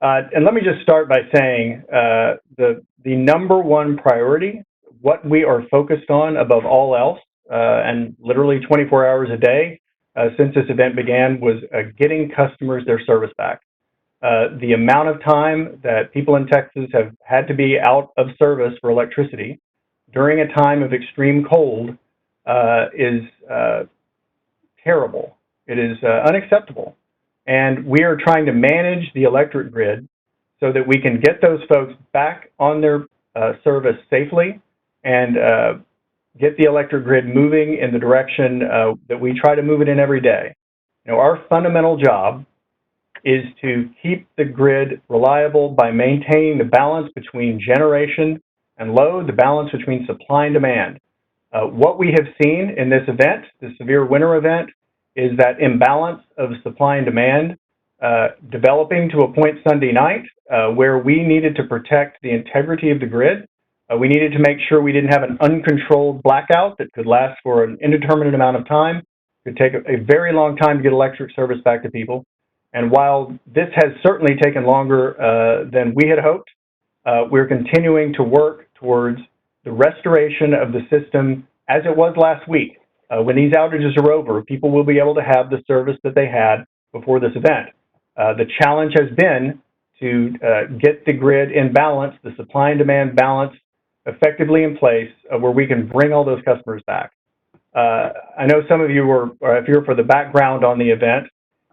And let me just start by saying the number one priority, what we are focused on above all else, and literally 24 hours a day since this event began, was getting customers their service back. The amount of time that people in Texas have had to be out of service for electricity during a time of extreme cold is terrible. It is unacceptable. And we are trying to manage the electric grid so that we can get those folks back on their service safely and get the electric grid moving in the direction that we try to move it in every day. You know, our fundamental job is to keep the grid reliable by maintaining the balance between generation and load, the balance between supply and demand. What we have seen in this event, the severe winter event, is that imbalance of supply and demand developing to a point Sunday night where we needed to protect the integrity of the grid. We needed to make sure we didn't have an uncontrolled blackout that could last for an indeterminate amount of time. It could take a very long time to get electric service back to people. And while this has certainly taken longer than we had hoped, we're continuing to work towards the restoration of the system as it was last week. When these outages are over, people will be able to have the service that they had before this event. The challenge has been to get the grid in balance, the supply and demand balance effectively in place where we can bring all those customers back. I know some of you were here for the background on the event,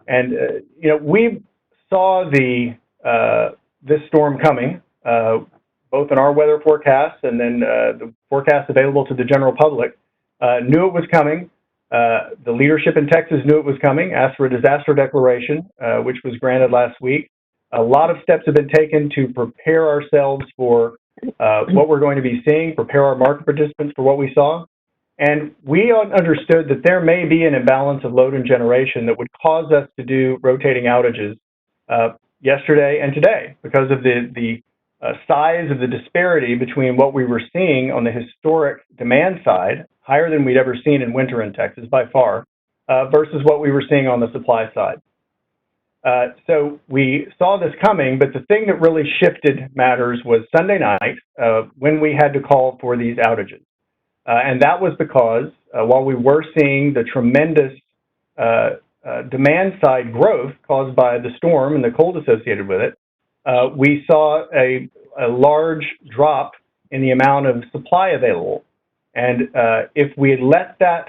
and you know, we saw this storm coming, both in our weather forecasts and then the forecasts available to the general public. Knew it was coming. The leadership in Texas knew it was coming, asked for a disaster declaration, which was granted last week. A lot of steps have been taken to prepare ourselves for what we're going to be seeing, prepare our market participants for what we saw. And we understood that there may be an imbalance of load and generation that would cause us to do rotating outages yesterday and today because of the size of the disparity between what we were seeing on the historic demand side, higher than we'd ever seen in winter in Texas by far, versus what we were seeing on the supply side. So we saw this coming, but the thing that really shifted matters was Sunday night when we had to call for these outages. And that was because while we were seeing the tremendous demand side growth caused by the storm and the cold associated with it, we saw a large drop in the amount of supply available. And if we had let that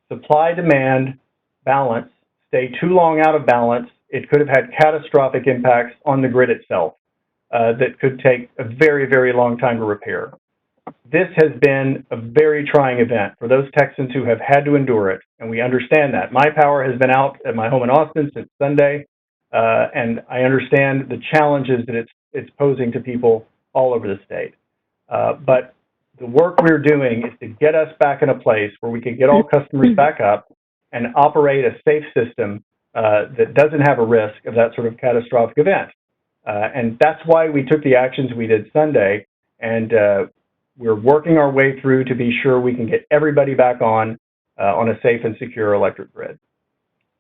supply-demand balance stay too long out of balance, it could have had catastrophic impacts on the grid itself that could take a very, very long time to repair. This has been a very trying event for those Texans who have had to endure it, and we understand that. My power has been out at my home in Austin since Sunday, and I understand the challenges that it's posing to people all over the state. But the work we're doing is to get us back in a place where we can get all customers back up and operate a safe system that doesn't have a risk of that sort of catastrophic event. And that's why we took the actions we did Sunday, and we're working our way through to be sure we can get everybody back on a safe and secure electric grid.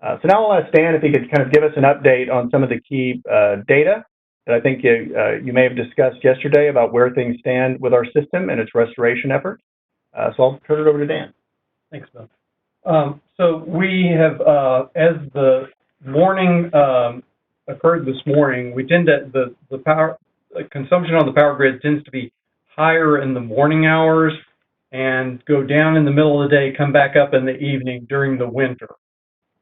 So now I'll ask Dan if he could kind of give us an update on some of the key data that I think you may have discussed yesterday about where things stand with our system and its restoration efforts. So I'll turn it over to Dan. Thanks, Bill. So we have, as the warning occurred this morning, we tend to, the power consumption on the power grid tends to be higher in the morning hours and go down in the middle of the day, come back up in the evening during the winter.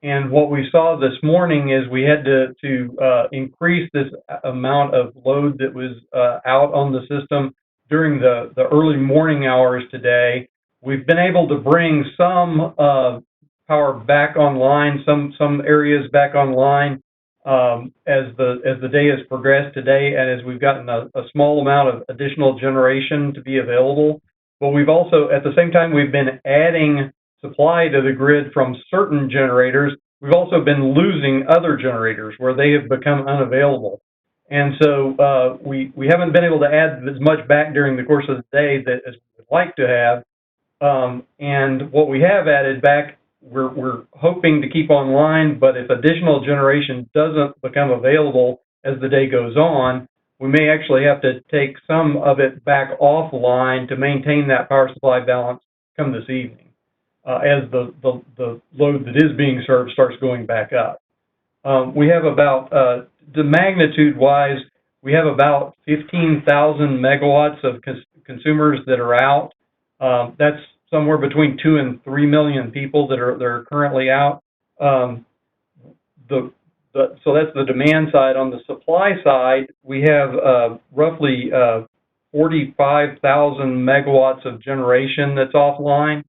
And what we saw this morning is we had to increase this amount of load that was out on the system during the early morning hours today. We've been able to bring some power back online, some areas back online as the day has progressed today, and as we've gotten a small amount of additional generation to be available. But we've also, at the same time, we've been adding supply to the grid from certain generators. We've also been losing other generators where they have become unavailable. And so we haven't been able to add as much back during the course of the day that as we would like to have. And what we have added back, we're hoping to keep online, but if additional generation doesn't become available, as the day goes on, we may actually have to take some of it back offline to maintain that power supply balance come this evening, as the load that is being served starts going back up. We have about, the magnitude-wise, we have about 15,000 megawatts of consumers that are out. That's somewhere between 2 and 3 million people that are currently out. So that's the demand side. On the supply side, we have roughly 45,000 megawatts of generation that's offline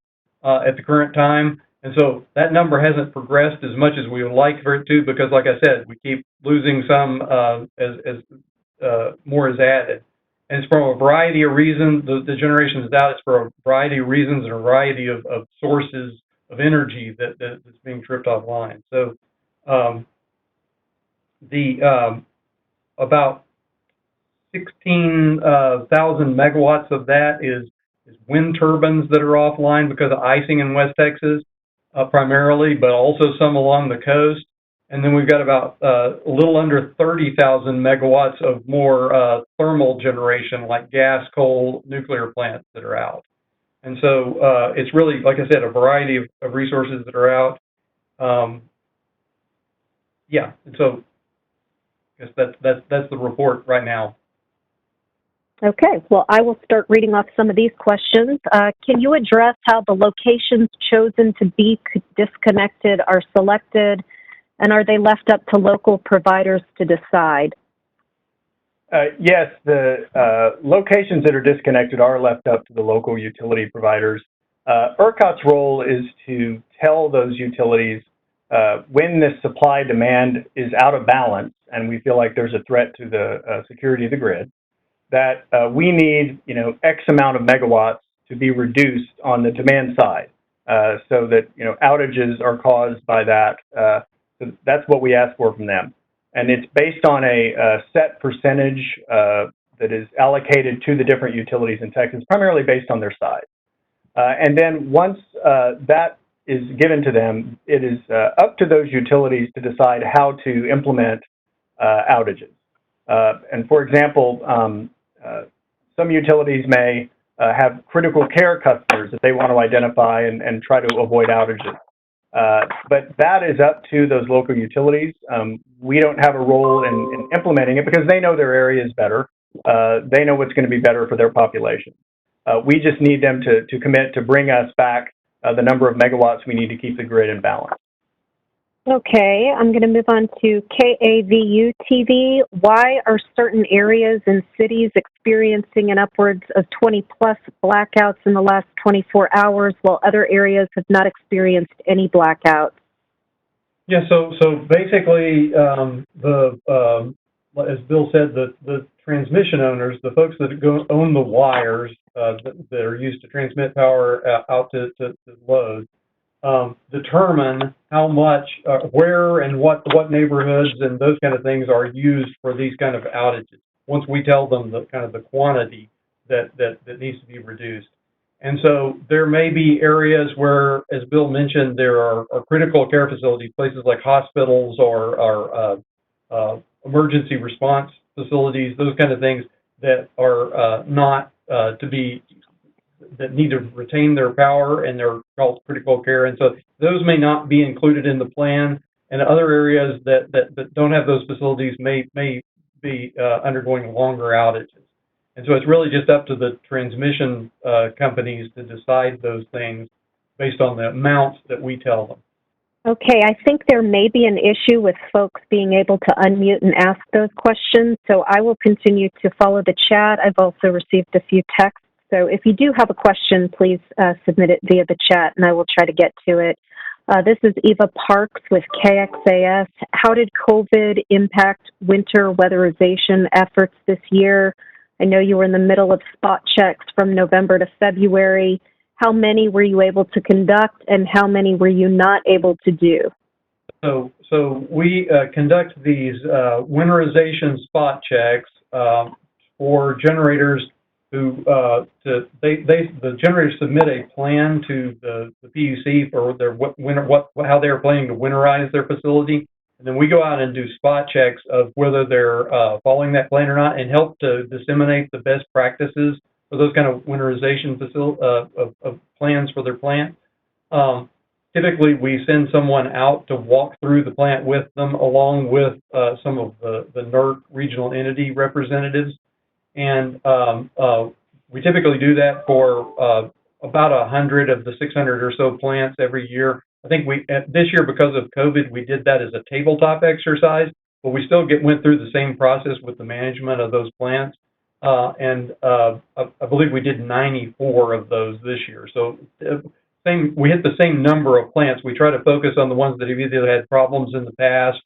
at the current time. And so that number hasn't progressed as much as we would like for it to, because, like I said, we keep losing some as more is added. And it's for a variety of reasons. The generation is out. It's for a variety of reasons and a variety of sources of energy that's being tripped offline. So about 16,000 megawatts of that is wind turbines that are offline because of icing in West Texas, primarily, but also some along the coast. And then we've got about a little under 30,000 megawatts of more thermal generation, like gas, coal, nuclear plants that are out. And so it's really, like I said, a variety of resources that are out. Yeah, and so I guess that's the report right now. Okay, well, I will start reading off some of these questions. Can you address how the locations chosen to be disconnected are selected, and are they left up to local providers to decide? Yes, the locations that are disconnected are left up to the local utility providers. ERCOT's role is to tell those utilities when this supply-demand is out of balance and we feel like there's a threat to the security of the grid, that we need, X amount of megawatts to be reduced on the demand side, so that, outages are caused by that. So that's what we ask for from them. And it's based on a set percentage that is allocated to the different utilities in Texas, primarily based on their size. And then once that is given to them, it is up to those utilities to decide how to implement outages. And for example, some utilities may have critical care customers that they want to identify and try to avoid outages. But that is up to those local utilities. We don't have a role in implementing it because they know their areas better. They know what's going to be better for their population. We just need them to commit to bring us back the number of megawatts we need to keep the grid in balance. Okay, I'm going to move on to KAVU TV. Why are certain areas and cities experiencing an upwards of 20-plus blackouts in the last 24 hours, while other areas have not experienced any blackouts? Yeah, so basically, as Bill said, the transmission owners, the folks that own the wires that are used to transmit power out to load, determine how much, where and what neighborhoods and those kind of things are used for these kind of outages. Once we tell them the kind of the quantity that needs to be reduced. And so there may be areas where, as Bill mentioned, there are critical care facilities, places like hospitals or emergency response facilities, those kind of things that are not that need to retain their power, and they're called critical care. And so those may not be included in the plan, and other areas that don't have those facilities may be undergoing longer outages. And so it's really just up to the transmission companies to decide those things based on the amounts that we tell them. Okay, I think there may be an issue with folks being able to unmute and ask those questions, so I will continue to follow the chat. I've also received a few texts, so if you do have a question, please submit it via the chat, and I will try to get to it. This is Eva Parks with KXAS. How did COVID impact winter weatherization efforts this year? I know you were in the middle of spot checks from November to February. How many were you able to conduct, and how many were you not able to do? So we conduct these winterization spot checks for generators who the generators submit a plan to the PUC for their how they're planning to winterize their facility, And then we go out and do spot checks of whether they're following that plan or not, and help to disseminate the best practices for those kind of winterization of plans for their plant. Typically, we send someone out to walk through the plant with them, along with some of the NERC regional entity representatives. And we typically do that for about 100 of the 600 or so plants every year. I think this year, because of COVID, we did that as a tabletop exercise, but we still went through the same process with the management of those plants. And I believe we did 94 of those this year. So we hit the same number of plants. We try to focus on the ones that have either had problems in the past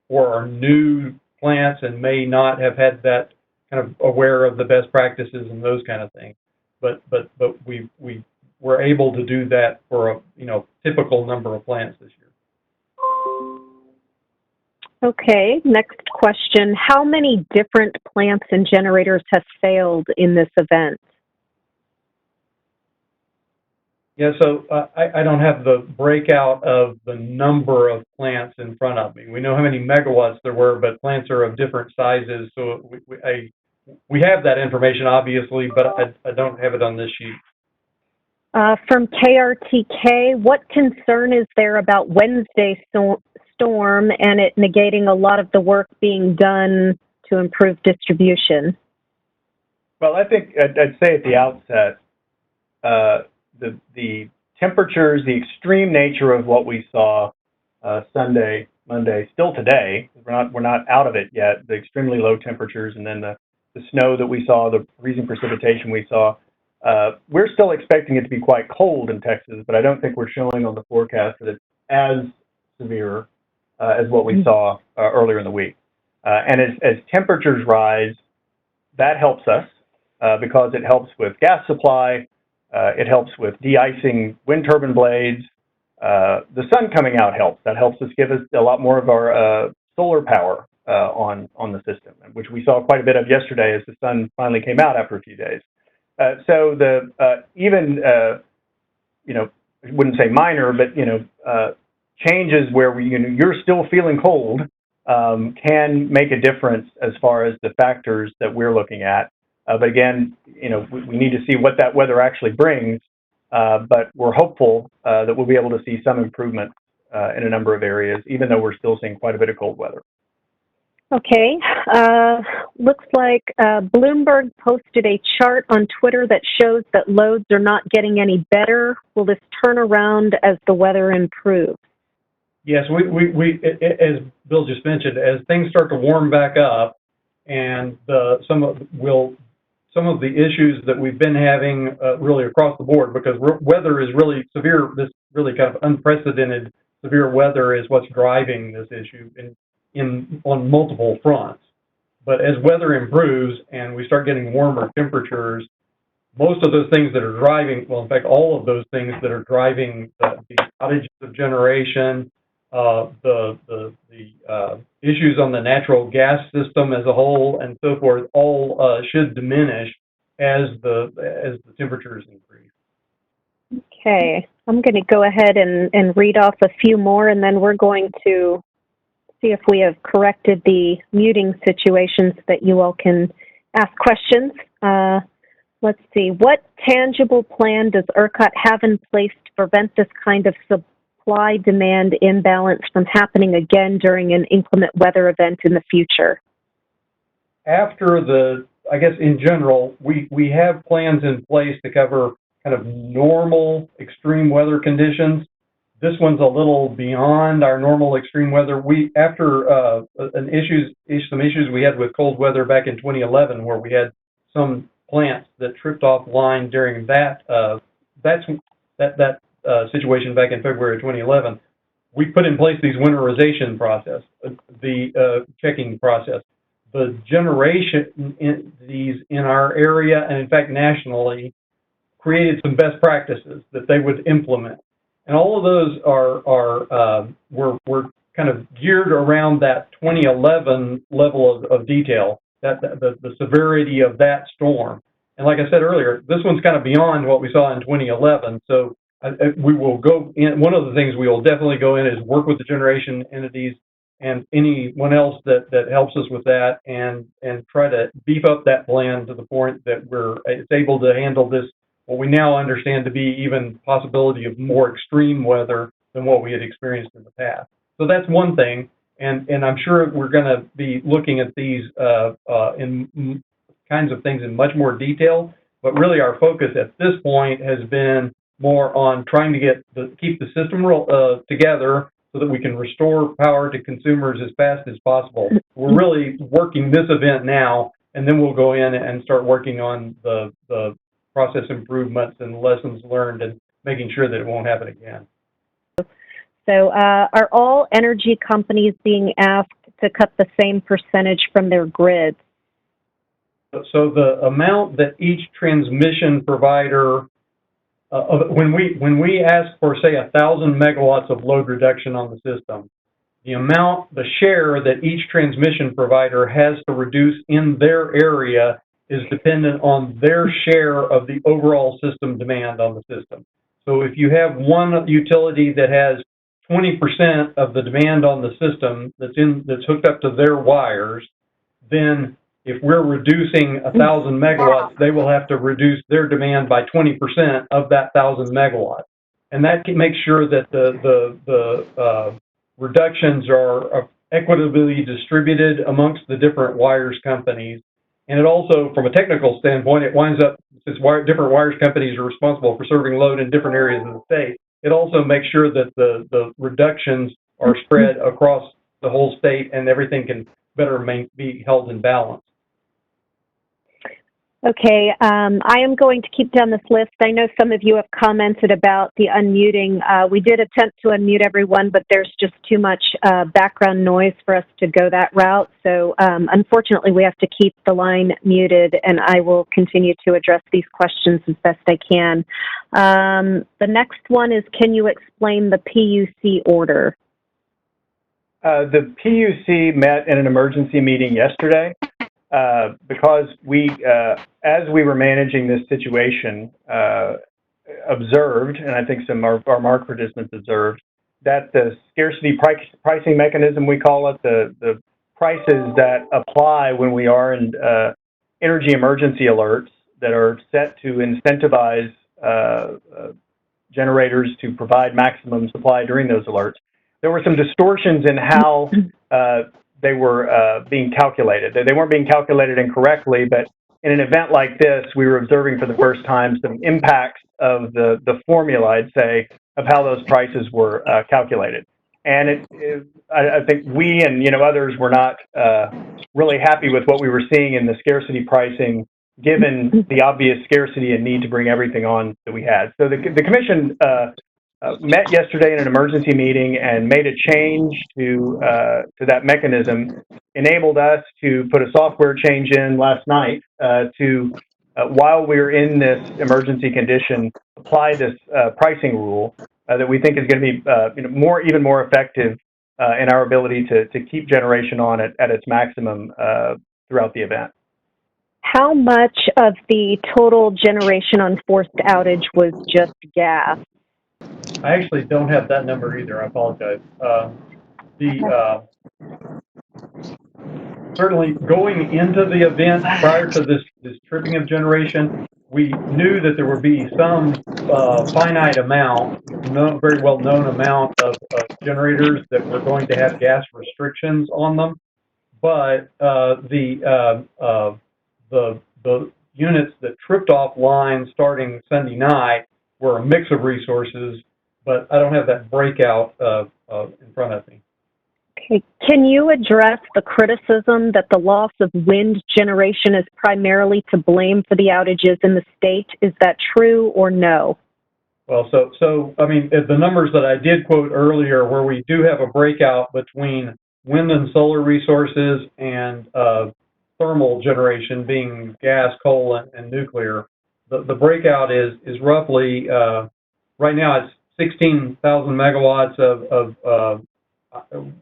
or are new plants and may not have had that kind of aware of the best practices and those kind of things. But we were able to do that for a typical number of plants this year. Okay, next question. How many different plants and generators have failed in this event? Yeah, so I don't have the breakout of the number of plants in front of me. We know how many megawatts there were, but plants are of different sizes. So we have that information, obviously, but I don't have it on this sheet. From KRTK, what concern is there about Wednesday's storm and it negating a lot of the work being done to improve distribution? Well, I think I'd say at the outset, the temperatures, the extreme nature of what we saw Sunday, Monday, still today, we're not out of it yet, the extremely low temperatures and then the snow that we saw, the freezing precipitation we saw, we're still expecting it to be quite cold in Texas, but I don't think we're showing on the forecast that it's as severe as what we saw earlier in the week. And as temperatures rise, that helps us because it helps with gas supply, it helps with de-icing wind turbine blades. The sun coming out helps. That helps us give us a lot more of our solar power on the system, which we saw quite a bit of yesterday as the sun finally came out after a few days. So the even I wouldn't say minor, but changes where you're still feeling cold can make a difference as far as the factors that we're looking at. But again, we need to see what that weather actually brings. But we're hopeful that we'll be able to see some improvement in a number of areas, even though we're still seeing quite a bit of cold weather. Okay. Looks like Bloomberg posted a chart on Twitter that shows that loads are not getting any better. Will this turn around as the weather improves? Yes, we as Bill just mentioned, as things start to warm back up, and some of the issues that we've been having really across the board, because weather is really severe. This really kind of unprecedented severe weather is what's driving this issue on multiple fronts. But as weather improves and we start getting warmer temperatures, most of those things that are driving, well, in fact, all of those things that are driving the outages of generation, the issues on the natural gas system as a whole, and so forth, all should diminish as the temperatures increase. Okay, I'm going to go ahead and read off a few more, and then we're going to see if we have corrected the muting situation so that you all can ask questions. Let's see. What tangible plan does ERCOT have in place to prevent this kind of supply-demand imbalance from happening again during an inclement weather event in the future? After I guess in general, we have plans in place to cover kind of normal extreme weather conditions. This one's a little beyond our normal extreme weather. After some issues we had with cold weather back in 2011, where we had some plants that tripped offline during that situation back in February of 2011, we put in place these winterization process, the checking process. The generation in our area, and in fact nationally, created some best practices that they would implement. And all of those were kind of geared around that 2011 level of detail, the severity of that storm. And like I said earlier, this one's kind of beyond what we saw in 2011. So we will go in. One of the things we will definitely go in is work with the generation entities and anyone else that helps us with that, and try to beef up that plan to the point that it's able to handle this, what we now understand to be even possibility of more extreme weather than what we had experienced in the past. So that's one thing, and I'm sure we're going to be looking at these in kinds of things in much more detail, but really our focus at this point has been more on trying to keep the system together so that we can restore power to consumers as fast as possible. We're really working this event now, and then we'll go in and start working on the process improvements and lessons learned and making sure that it won't happen again. So are all energy companies being asked to cut the same percentage from their grids? So the amount that each transmission provider, when we ask for, say, 1,000 megawatts of load reduction on the system, the share that each transmission provider has to reduce in their area is dependent on their share of the overall system demand on the system. So if you have one utility that has 20% of the demand on the system that's hooked up to their wires, then if we're reducing 1,000 megawatts, they will have to reduce their demand by 20% of that 1,000 megawatts. And that can make sure that the reductions are equitably distributed amongst the different wires companies. And it also, from a technical standpoint, it winds up, since different wires companies are responsible for serving load in different areas of the state, it also makes sure that the reductions are spread across the whole state and everything can better be held in balance. Okay, I am going to keep down this list. I know some of you have commented about the unmuting. We did attempt to unmute everyone, but there's just too much background noise for us to go that route. So unfortunately, we have to keep the line muted, and I will continue to address these questions as best I can. The next one is, can you explain the PUC order? The PUC met in an emergency meeting yesterday. Because as we were managing this situation, observed, and I think some of our market participants observed, that the scarcity pricing mechanism, we call it, the prices that apply when we are in energy emergency alerts that are set to incentivize generators to provide maximum supply during those alerts. There were some distortions in how they were being calculated. They weren't being calculated incorrectly, but in an event like this, we were observing for the first time some impacts of the formula, I'd say, of how those prices were calculated. And I think we and others were not really happy with what we were seeing in the scarcity pricing, given the obvious scarcity and need to bring everything on that we had. So the commission met yesterday in an emergency meeting and made a change to that mechanism, enabled us to put a software change in last night to, while we're in this emergency condition, apply this pricing rule that we think is going to be even more effective in our ability to keep generation on at its maximum throughout the event. How much of the total generation on forced outage was just gas? I actually don't have that number either. I apologize. Certainly going into the event prior to this tripping of generation, we knew that there would be some finite amount, very well known amount of generators that were going to have gas restrictions on them. But the units that tripped offline starting Sunday night were a mix of resources, but I don't have that breakout in front of me. Okay. Can you address the criticism that the loss of wind generation is primarily to blame for the outages in the state? Is that true or no? Well, so I mean, the numbers that I did quote earlier, where we do have a breakout between wind and solar resources and thermal generation, being gas, coal, and nuclear, the breakout is roughly, right now it's 16,000 megawatts of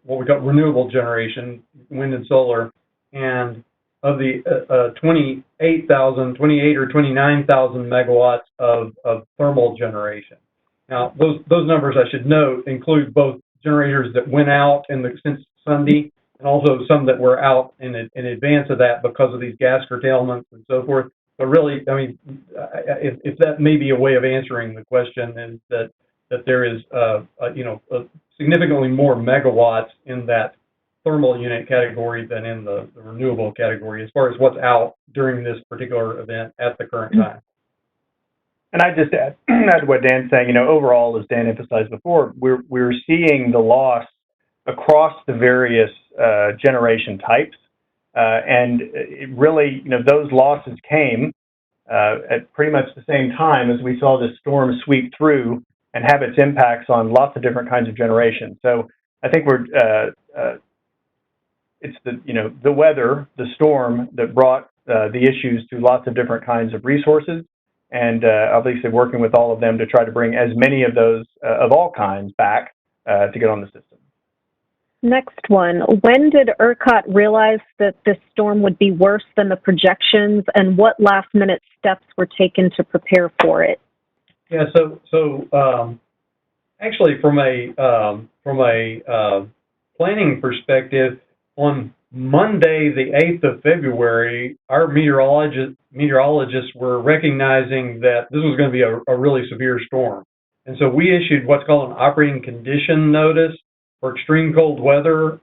what we got renewable generation, wind and solar, and of the 28 or 29,000 megawatts of thermal generation. Now, those numbers, I should note, include both generators that went out since Sunday, and also some that were out in advance of that because of these gas curtailments and so forth. But really, I mean, if that may be a way of answering the question, is that there is, significantly more megawatts in that thermal unit category than in the renewable category as far as what's out during this particular event at the current time. And I just add to what Dan's saying, overall, as Dan emphasized before, we're seeing the loss across the various generation types. And it really, those losses came at pretty much the same time as we saw this storm sweep through and have its impacts on lots of different kinds of generation. So I think it's the weather, the storm that brought the issues to lots of different kinds of resources, and obviously working with all of them to try to bring as many of those of all kinds back to get on the system. Next one. When did ERCOT realize that this storm would be worse than the projections, and what last-minute steps were taken to prepare for it? Yeah, so actually, from a planning perspective, on Monday, the 8th of February, our meteorologists were recognizing that this was going to be a really severe storm. And so we issued what's called an operating condition notice for extreme cold weather.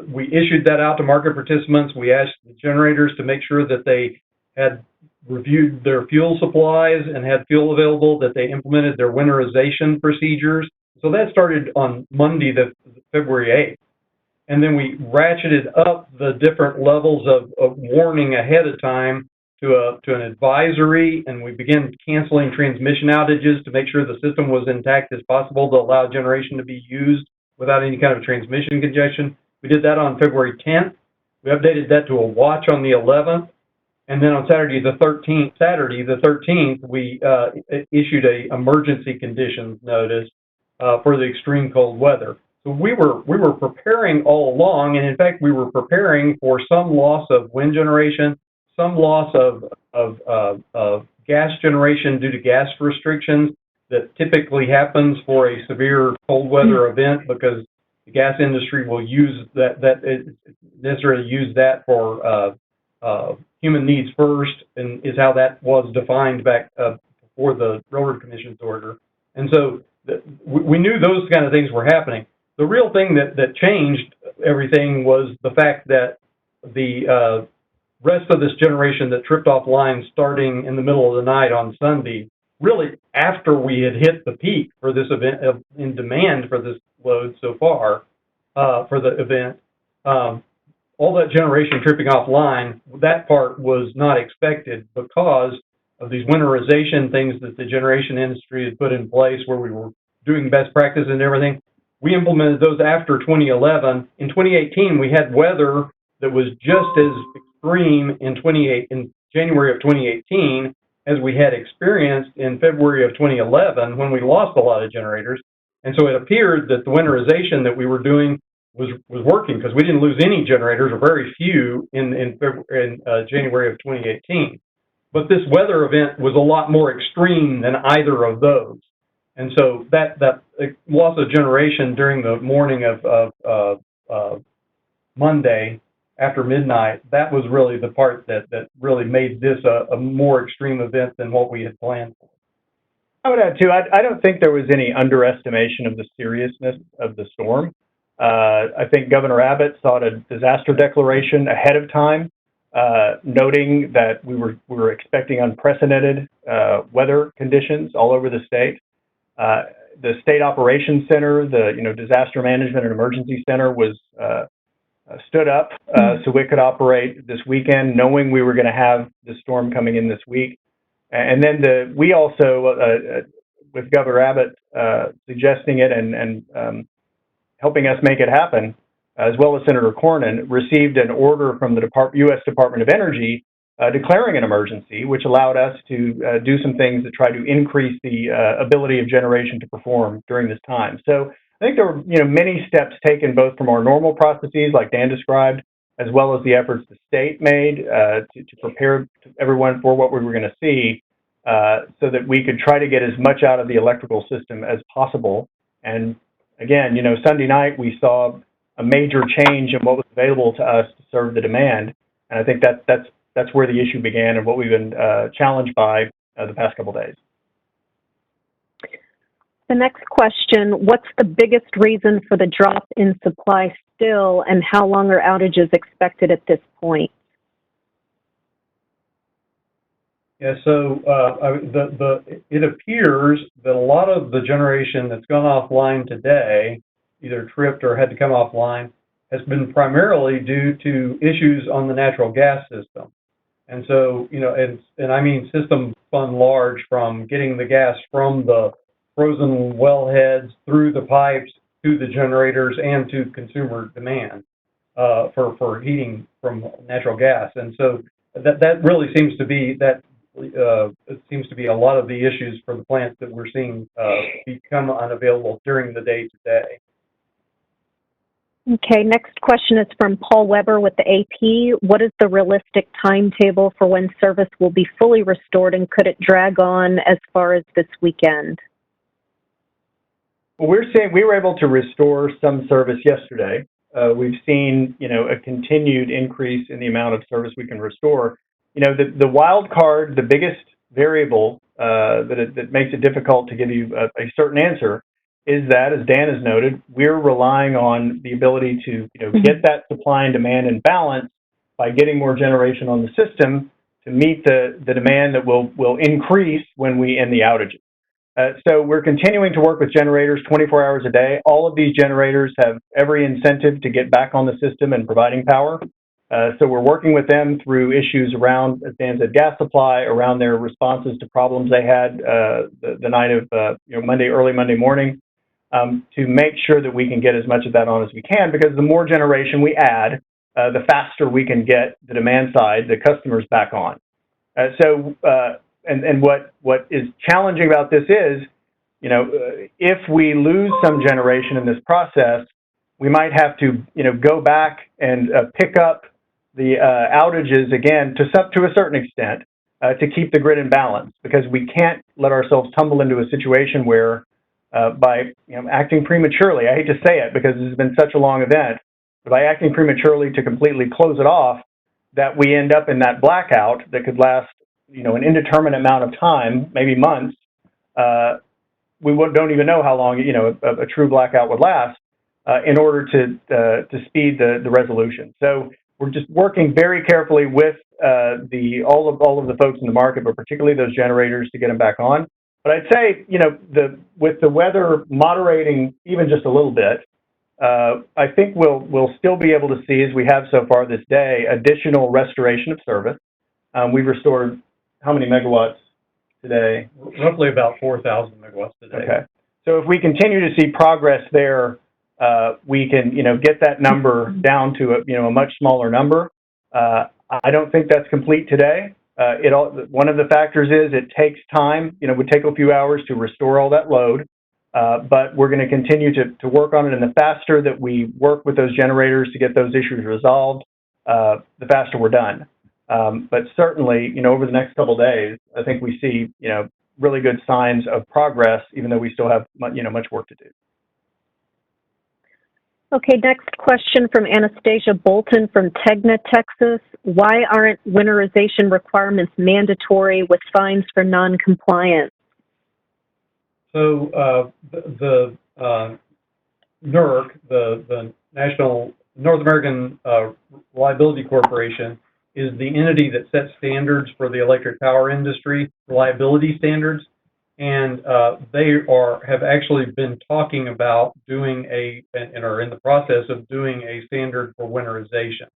We issued that out to market participants. We asked the generators to make sure that they had reviewed their fuel supplies and had fuel available, that they implemented their winterization procedures. So that started on Monday, the February 8th. And then we ratcheted up the different levels of warning ahead of time to an advisory, and we began canceling transmission outages to make sure the system was intact as possible to allow generation to be used without any kind of transmission congestion. We did that on February 10th. We updated that to a watch on the 11th. And then on Saturday the 13th, we issued a emergency conditions notice for the extreme cold weather. So we were preparing all along, and in fact, we were preparing for some loss of wind generation, some loss of gas generation due to gas restrictions that typically happens for a severe cold weather event, because the gas industry will use necessarily use that for human needs first, and is how that was defined back before the Railroad Commission's order. And so we knew those kind of things were happening. The real thing that changed everything was the fact that the rest of this generation that tripped offline starting in the middle of the night on Sunday, really after we had hit the peak for this event in demand for this load so far for the event, all that generation tripping offline, that part was not expected because of these winterization things that the generation industry had put in place, where we were doing best practice and everything. We implemented those after 2011. In 2018, we had weather that was just as extreme in January of 2018 as we had experienced in February of 2011, when we lost a lot of generators. And so it appeared that the winterization that we were doing was working, because we didn't lose any generators, or very few, in January of 2018. But this weather event was a lot more extreme than either of those. And so that loss of generation during the morning of Monday after midnight, that was really the part that really made this a more extreme event than what we had planned for. I would add, too, I don't think there was any underestimation of the seriousness of the storm. I think Governor Abbott sought a disaster declaration ahead of time, noting that we were expecting unprecedented weather conditions all over the state. The State Operations Center, the Disaster Management and Emergency Center, was stood up so we could operate this weekend, knowing we were going to have the storm coming in this week. And then we also, with Governor Abbott suggesting it and helping us make it happen, as well as Senator Cornyn, received an order from the U.S. Department of Energy declaring an emergency, which allowed us to do some things to try to increase the ability of generation to perform during this time. So I think there were many steps taken, both from our normal processes, like Dan described, as well as the efforts the state made to prepare everyone for what we were going to see, so that we could try to get as much out of the electrical system as possible. And again, Sunday night we saw a major change in what was available to us to serve the demand. And I think that's where the issue began and what we've been challenged by the past couple of days. The next question, what's the biggest reason for the drop in supply still, and how long are outages expected at this point? Yeah, so it appears that a lot of the generation that's gone offline today, either tripped or had to come offline, has been primarily due to issues on the natural gas system. And so, you know, and I mean system fun large, from getting the gas from the frozen wellheads through the pipes to the generators and to consumer demand for heating from natural gas. And so that really seems to be it seems to be a lot of the issues for the plants that we're seeing become unavailable during the day today. Okay, next question is from Paul Weber with the AP. What is the realistic timetable for when service will be fully restored, and could it drag on as far as this weekend? Well, we're saying we were able to restore some service yesterday. We've seen, you know, a continued increase in the amount of service we can restore. You know, the wild card, the biggest variable that makes it difficult to give you a certain answer is that, as Dan has noted, we're relying on the ability to, you know, get that supply and demand in balance by getting more generation on the system to meet the demand that will increase when we end the outages. So we're continuing to work with generators 24 hours a day. All of these generators have every incentive to get back on the system and providing power. So we're working with them through issues around, as Dan said, gas supply, around their responses to problems they had the night of early Monday morning, to make sure that we can get as much of that on as we can, because the more generation we add, the faster we can get the demand side, the customers, back on. And what is challenging about this is, you know, if we lose some generation in this process, we might have to, you know, go back and pick up the outages again to a certain extent to keep the grid in balance, because we can't let ourselves tumble into a situation where by, you know, acting prematurely, I hate to say it because this has been such a long event, but by acting prematurely to completely close it off, that we end up in that blackout that could last, you know, an indeterminate amount of time, maybe months. We don't even know how long, you know, a true blackout would last in order to speed the resolution. So we're just working very carefully with all of the folks in the market, but particularly those generators, to get them back on. But I'd say, you know, with the weather moderating even just a little bit, I think we'll still be able to see, as we have so far this day, additional restoration of service. We've restored how many megawatts today? Roughly about 4,000 megawatts today. Okay. So if we continue to see progress there, we can, you know, get that number down to a much smaller number. I don't think that's complete today. One of the factors is it takes time. You know, it would take a few hours to restore all that load, but we're going to continue to work on it. And the faster that we work with those generators to get those issues resolved, the faster we're done. But certainly, you know, over the next couple of days, I think we see, you know, really good signs of progress, even though we still have, you know, much work to do. Okay, next question from Anastasia Bolton from Tegna, Texas. Why aren't winterization requirements mandatory with fines for non-compliance? So the NERC, the National North American Reliability Corporation, is the entity that sets standards for the electric power industry, reliability standards, and they have actually been talking about doing and are in the process of doing a standard for winterization.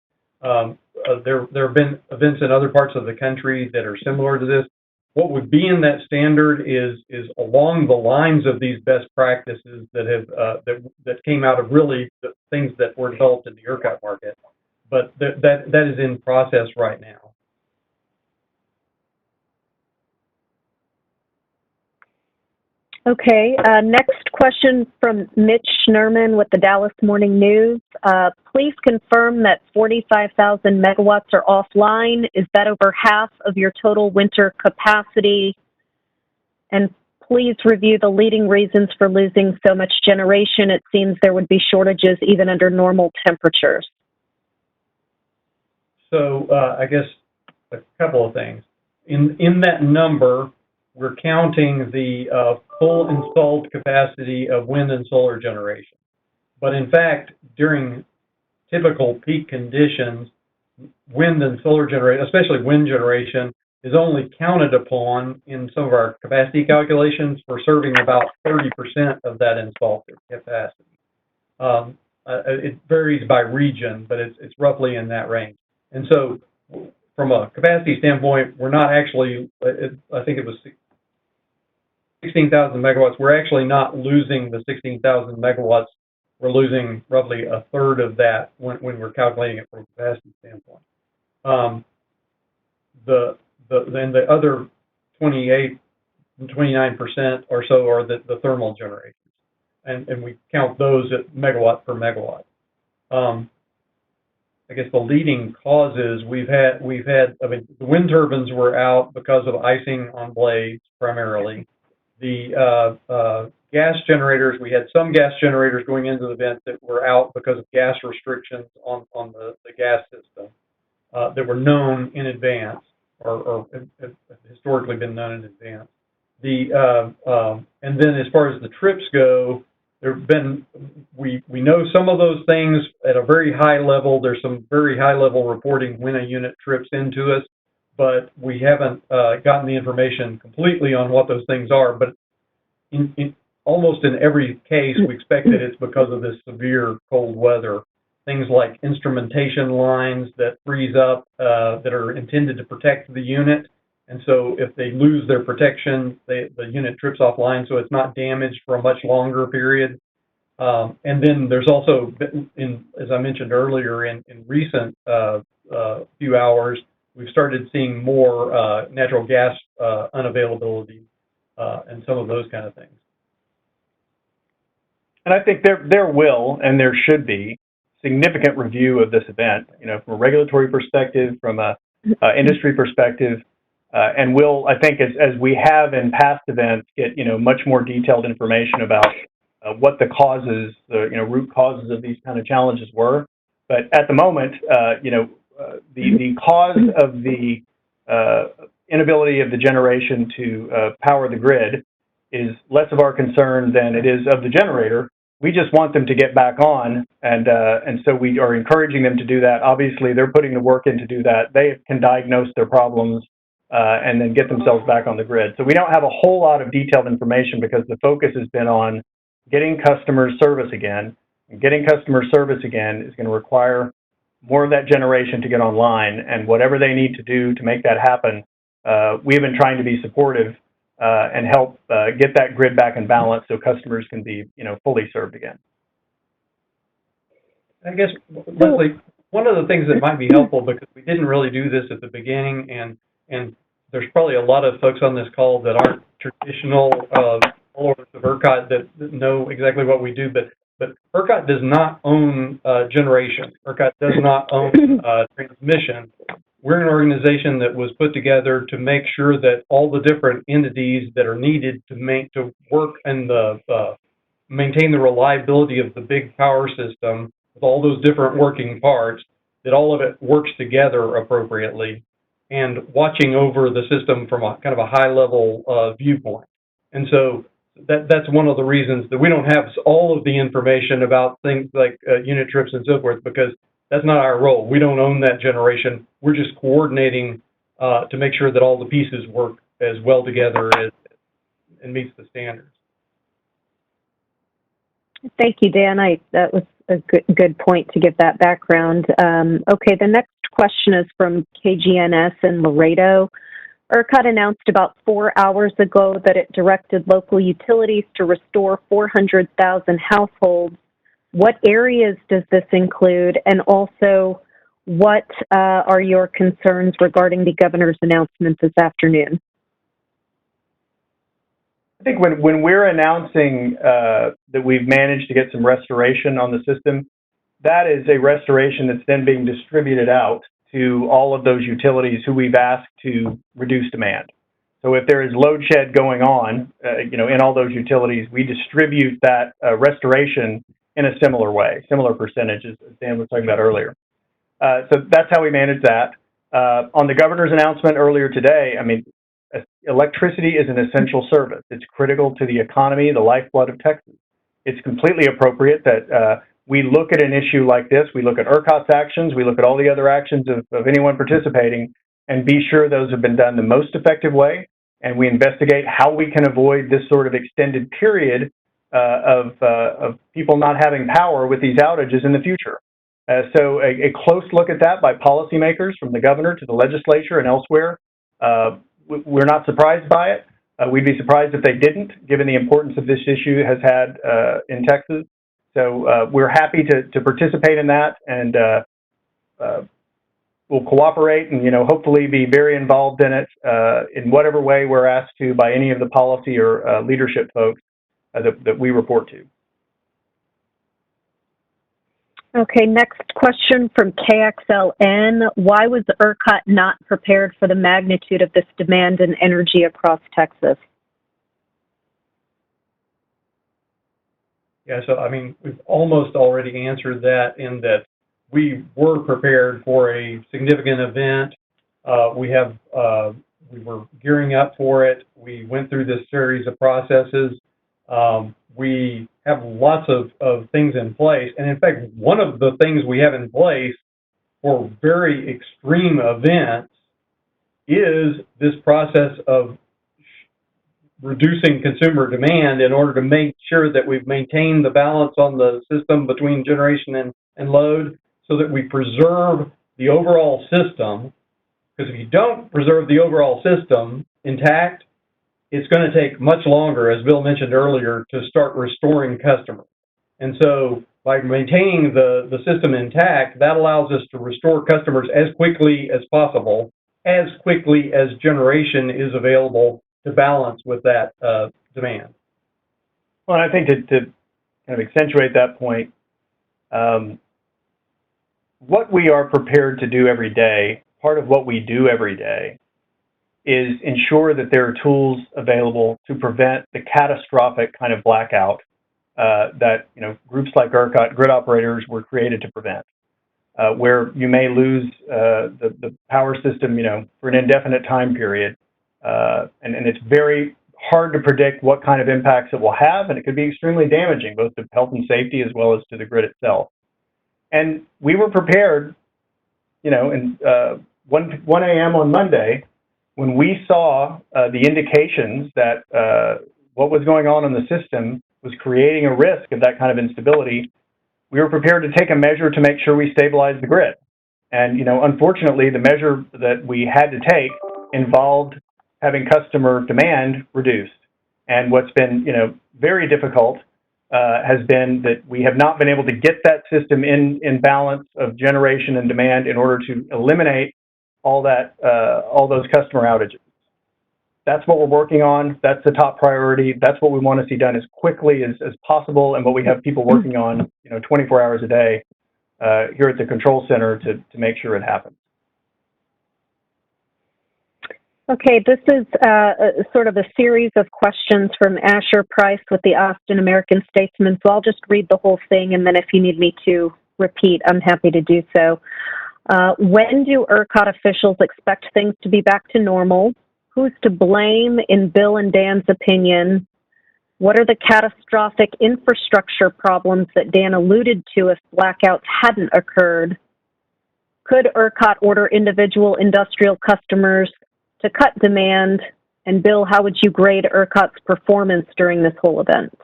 There have been events in other parts of the country that are similar to this. What would be in that standard is along the lines of these best practices that have that came out of really the things that were developed in the ERCOT market, but that is in process right now. Okay, next question from Mitch Schnerman with the Dallas Morning News. Please confirm that 45,000 megawatts are offline. Is that over half of your total winter capacity? And please review the leading reasons for losing so much generation? It seems there would be shortages even under normal temperatures. So I guess a couple of things. In that number, we're counting the full installed capacity of wind and solar generation. But in fact, during typical peak conditions, wind and solar generation, especially wind generation, is only counted upon in some of our capacity calculations for serving about 30% of that installed capacity. It varies by region, but it's roughly in that range. And so from a capacity standpoint, we're not actually, I think it was 16,000 megawatts. We're actually not losing the 16,000 megawatts. We're losing roughly a third of that when we're calculating it from a capacity standpoint. Then the other 28 and 29% or so are the thermal generations, and we count those at megawatt per megawatt. I guess the leading causes we've had. I mean, the wind turbines were out because of icing on blades primarily. The gas generators, we had some gas generators going into the event that were out because of gas restrictions on the gas system that were known in advance or have historically been known in advance. And then as far as the trips go, there've been, we know some of those things at a very high level. There's some very high level reporting when a unit trips into us, but we haven't gotten the information completely on what those things are. But almost in every case, we expect that it's because of this severe cold weather. Things like instrumentation lines that freeze up that are intended to protect the unit. And so if they lose their protection, the unit trips offline, so it's not damaged for a much longer period. And then there's also, as I mentioned earlier, in recent few hours, we've started seeing more natural gas unavailability and some of those kind of things. And I think there will and there should be significant review of this event, from a regulatory perspective, from a industry perspective, and we'll, I think, as we have in past events, get much more detailed information about what the causes, the root causes of these kind of challenges were. But at the moment, the cause of the inability of the generation to power the grid is less of our concern than it is of the generator. We just want them to get back on, and so we are encouraging them to do that. Obviously, they're putting the work in to do that. They can diagnose their problems and then get themselves back on the grid. So we don't have a whole lot of detailed information because the focus has been on getting customer service again. And getting customer service again is going to require more of that generation to get online, and whatever they need to do to make that happen, we've been trying to be supportive and help get that grid back in balance so customers can be, fully served again. I guess, Leslie, one of the things that might be helpful, because we didn't really do this at the beginning, and there's probably a lot of folks on this call that aren't traditional followers of ERCOT that know exactly what we do, but ERCOT does not own generation. ERCOT does not own transmission. We're an organization that was put together to make sure that all the different entities that are needed to work and maintain the reliability of the big power system with all those different working parts, that all of it works together appropriately, and watching over the system from a kind of a high-level viewpoint. And so that's one of the reasons that we don't have all of the information about things like unit trips and so forth, because that's not our role. We don't own that generation. We're just coordinating to make sure that all the pieces work as well together and meets the standards. Thank you, Dan. That was a good point to give that background. Okay, the next question is from KGNS in Laredo. ERCOT announced about 4 hours ago that it directed local utilities to restore 400,000 households. What areas does this include? And also, what are your concerns regarding the governor's announcement this afternoon? I think when we're announcing that we've managed to get some restoration on the system, that is a restoration that's then being distributed out to all of those utilities who we've asked to reduce demand. So if there is load shed going on, in all those utilities, we distribute that restoration in a similar way, similar percentages, as Dan was talking about earlier. So that's how we manage that. On the governor's announcement earlier today, I mean, electricity is an essential service. It's critical to the economy, the lifeblood of Texas. It's completely appropriate that we look at an issue like this, we look at ERCOT's actions, we look at all the other actions of anyone participating, and be sure those have been done the most effective way, and we investigate how we can avoid this sort of extended period of people not having power with these outages in the future. So a close look at that by policymakers, from the governor to the legislature and elsewhere. We're not surprised by it. We'd be surprised if they didn't, given the importance of this issue has had in Texas. So we're happy to participate in that, and we'll cooperate and, hopefully be very involved in it in whatever way we're asked to by any of the policy or leadership folks that we report to. Okay, next question from KXLN. Why was ERCOT not prepared for the magnitude of this demand in energy across Texas? Yeah, so I mean, we've almost already answered that in that we were prepared for a significant event. We were gearing up for it. We went through this series of processes. We have lots of things in place. And in fact, one of the things we have in place for very extreme events is this process of reducing consumer demand in order to make sure that we've maintained the balance on the system between generation and load, so that we preserve the overall system. Because if you don't preserve the overall system intact, it's going to take much longer, as Bill mentioned earlier, to start restoring customers. And so by maintaining the system intact, that allows us to restore customers as quickly as possible, as quickly as generation is available to balance with that demand. Well, I think to kind of accentuate that point, what we are prepared to do every day, part of what we do every day, is ensure that there are tools available to prevent the catastrophic kind of blackout that groups like ERCOT, grid operators, were created to prevent, where you may lose the power system for an indefinite time period, and it's very hard to predict what kind of impacts it will have, and it could be extremely damaging both to health and safety as well as to the grid itself. And we were prepared, in 1 a.m. on Monday, when we saw the indications that what was going on in the system was creating a risk of that kind of instability. We were prepared to take a measure to make sure we stabilized the grid. And, unfortunately, the measure that we had to take involved having customer demand reduced. And what's been, very difficult has been that we have not been able to get that system in balance of generation and demand in order to eliminate all those customer outages. That's what we're working on. That's the top priority. That's what we want to see done as quickly as possible, and what we have people working on, 24 hours a day here at the control center to make sure it happens. Okay, this is sort of a series of questions from Asher Price with the Austin American-Statesman, so I'll just read the whole thing, and then if you need me to repeat, I'm happy to do so. When do ERCOT officials expect things to be back to normal? Who's to blame in Bill and Dan's opinion? What are the catastrophic infrastructure problems that Dan alluded to if blackouts hadn't occurred? Could ERCOT order individual industrial customers to cut demand? And Bill, how would you grade ERCOT's performance during this whole event?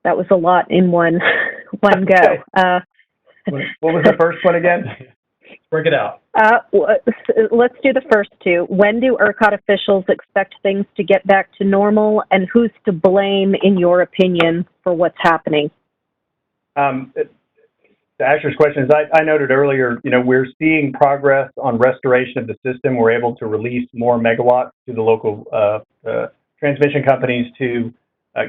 That was a lot in one go. What was the first one again? Break it out. Let's do the first two. When do ERCOT officials expect things to get back to normal, and who's to blame, in your opinion, for what's happening? To Asher's question, as I noted earlier, we're seeing progress on restoration of the system. We're able to release more megawatts to the local transmission companies to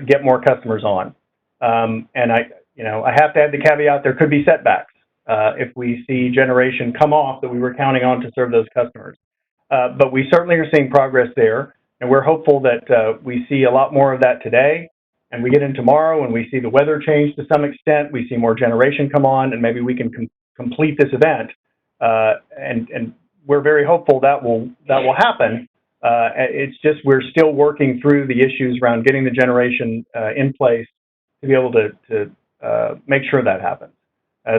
get more customers on. And I have to add the caveat, there could be setbacks if we see generation come off that we were counting on to serve those customers. but we certainly are seeing progress there, and we're hopeful that we see a lot more of that today, and we get in tomorrow and we see the weather change to some extent, we see more generation come on, and maybe we can complete this event. And we're very hopeful that will happen. It's just we're still working through the issues around getting the generation in place to be able to make sure that happens.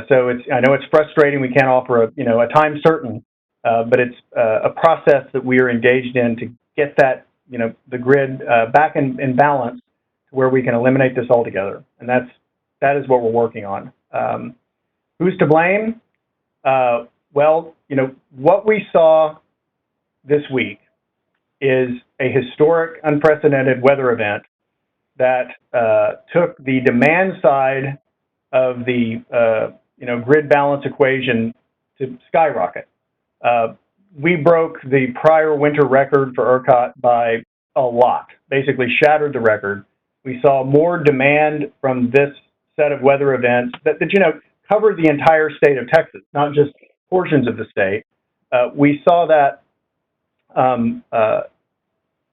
So I know it's frustrating. We can't offer a time certain, but it's a process that we are engaged in to get that the grid back in balance to where we can eliminate this altogether. And that is what we're working on. Who's to blame? Well, what we saw this week is a historic, unprecedented weather event that took the demand side of the grid balance equation to skyrocket. We broke the prior winter record for ERCOT by a lot, basically shattered the record. We saw more demand from this set of weather events that covered the entire state of Texas, not just portions of the state. We saw that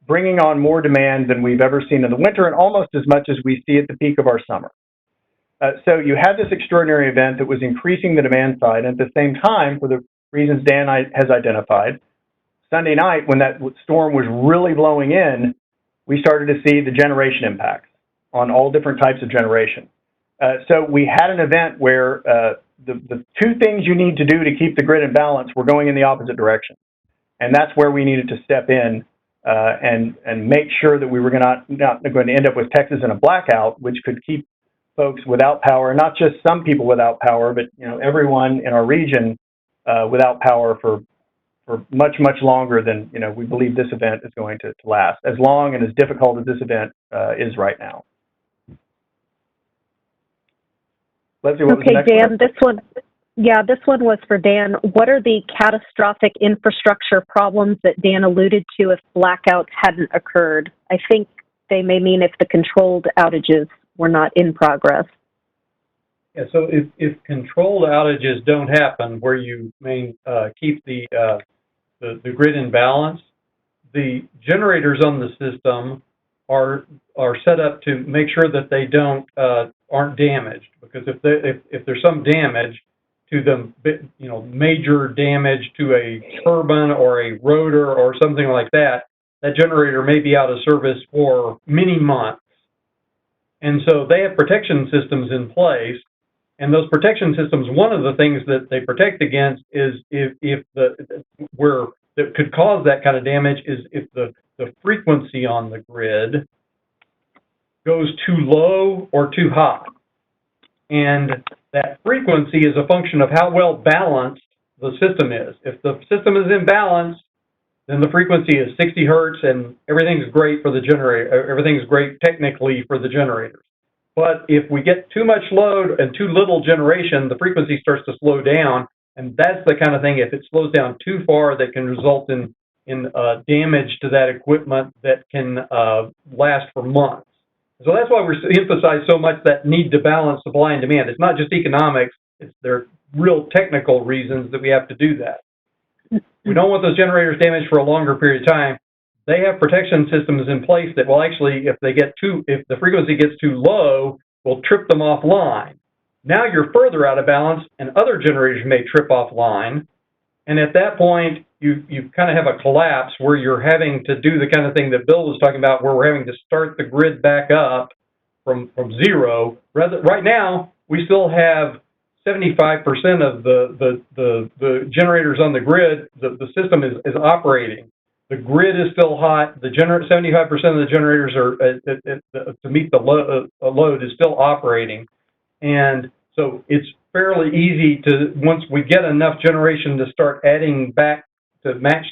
bringing on more demand than we've ever seen in the winter, and almost as much as we see at the peak of our summer. So you had this extraordinary event that was increasing the demand side, and at the same time, for the reasons Dan has identified, Sunday night, when that storm was really blowing in, we started to see the generation impacts on all different types of generation. So we had an event where the two things you need to do to keep the grid in balance were going in the opposite direction. And that's where we needed to step in and make sure that we were not going to end up with Texas in a blackout, which could keep folks without power, not just some people without power, but everyone in our region without power for much, much longer than we believe this event is going to last, as long and as difficult as this event is right now. Leslie, what was the next Dan, this one was for Dan. What are the catastrophic infrastructure problems that Dan alluded to if blackouts hadn't occurred? I think they may mean if the controlled outages were not in progress. Yeah, so if controlled outages don't happen, where you keep the grid in balance, the generators on the system are set up to make sure that they aren't damaged. Because if there's some damage to them, major damage to a turbine or a rotor or something like that, that generator may be out of service for many months. And so they have protection systems in place. And those protection systems, one of the things that they protect against is that could cause that kind of damage is if the frequency on the grid goes too low or too high. And that frequency is a function of how well balanced the system is. If the system is in balance, then the frequency is 60 hertz and everything's great for the generator. Everything's great technically for the generators. But if we get too much load and too little generation, the frequency starts to slow down. And that's the kind of thing, if it slows down too far, that can result in damage to that equipment that can last for months. So that's why we emphasize so much that need to balance supply and demand. It's not just economics. There are real technical reasons that we have to do that. We don't want those generators damaged for a longer period of time. They have protection systems in place that will actually, if the frequency gets too low, will trip them offline. Now you're further out of balance, and other generators may trip offline. And at that point, you kind of have a collapse where you're having to do the kind of thing that Bill was talking about, where we're having to start the grid back up from zero. Right now, we still have 75% of the generators on the grid. The system is operating. The grid is still hot. 75% of the generators are to meet the load is still operating, and so it's fairly easy to, once we get enough generation to start adding back to match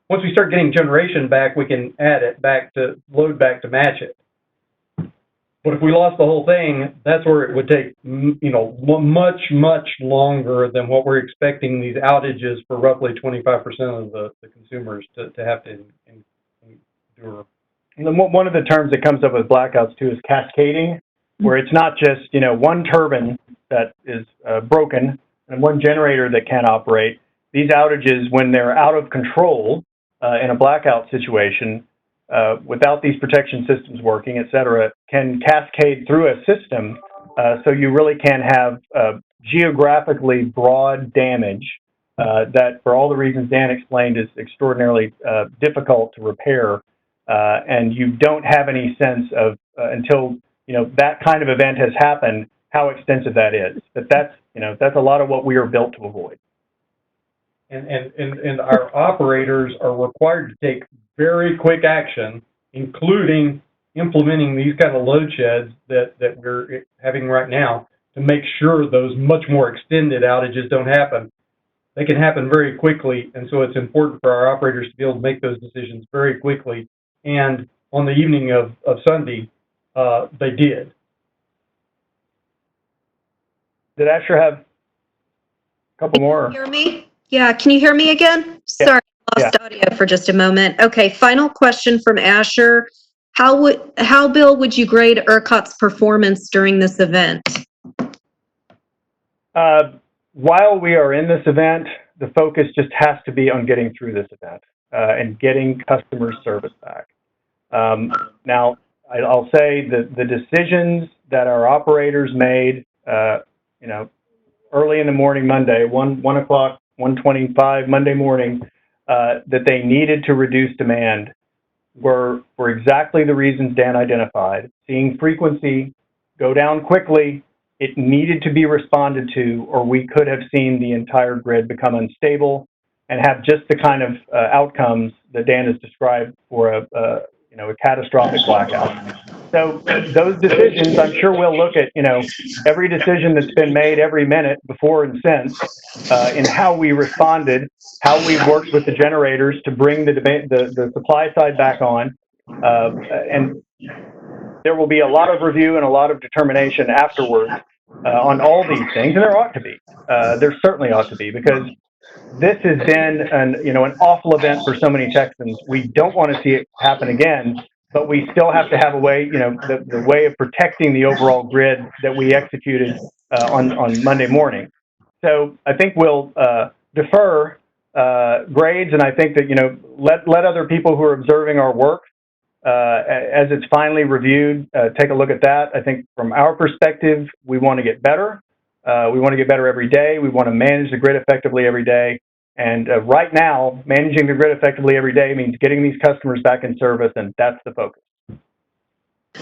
once we start getting generation back, we can add it back to load back to match it. But if we lost the whole thing, that's where it would take, much, much longer than what we're expecting these outages for roughly 25% of the consumers to have to endure. And then one of the terms that comes up with blackouts too is cascading, where it's not just, one turbine that is broken and one generator that can't operate. These outages, when they're out of control, in a blackout situation, without these protection systems working, et cetera, can cascade through a system. So you really can have geographically broad damage that, for all the reasons Dan explained, is extraordinarily difficult to repair. And you don't have any sense of, until that kind of event has happened, how extensive that is. But that's a lot of what we are built to avoid. And our operators are required to take very quick action, including implementing these kind of load sheds that we're having right now, to make sure those much more extended outages don't happen. They can happen very quickly, and so it's important for our operators to be able to make those decisions very quickly. And on the evening of Sunday, they did. Did Asher have a couple more? Can you hear me? Yeah, can you hear me again? Yeah. Sorry, I lost audio for just a moment. Okay, final question from Asher. How, Bill, would you grade ERCOT's performance during this event? While we are in this event, the focus just has to be on getting through this event and getting customer service back. Now, I'll say that the decisions that our operators made, early in the morning Monday, 1 o'clock, 1:25 Monday morning, that they needed to reduce demand were for exactly the reasons Dan identified. Seeing frequency go down quickly, it needed to be responded to, or we could have seen the entire grid become unstable and have just the kind of outcomes that Dan has described for a catastrophic blackout. So those decisions, I'm sure we'll look at, every decision that's been made every minute before and since in how we responded, how we worked with the generators to bring the supply side back on. And there will be a lot of review and a lot of determination afterwards on all these things, and there ought to be. There certainly ought to be, because this has been an awful event for so many Texans. We don't want to see it happen again, but we still have to have a way, the way of protecting the overall grid that we executed on Monday morning. So I think we'll defer grades, and I think that let other people who are observing our work as it's finally reviewed take a look at that. I think from our perspective, we want to get better. We want to get better every day. We want to manage the grid effectively every day. And right now, managing the grid effectively every day means getting these customers back in service, and that's the focus.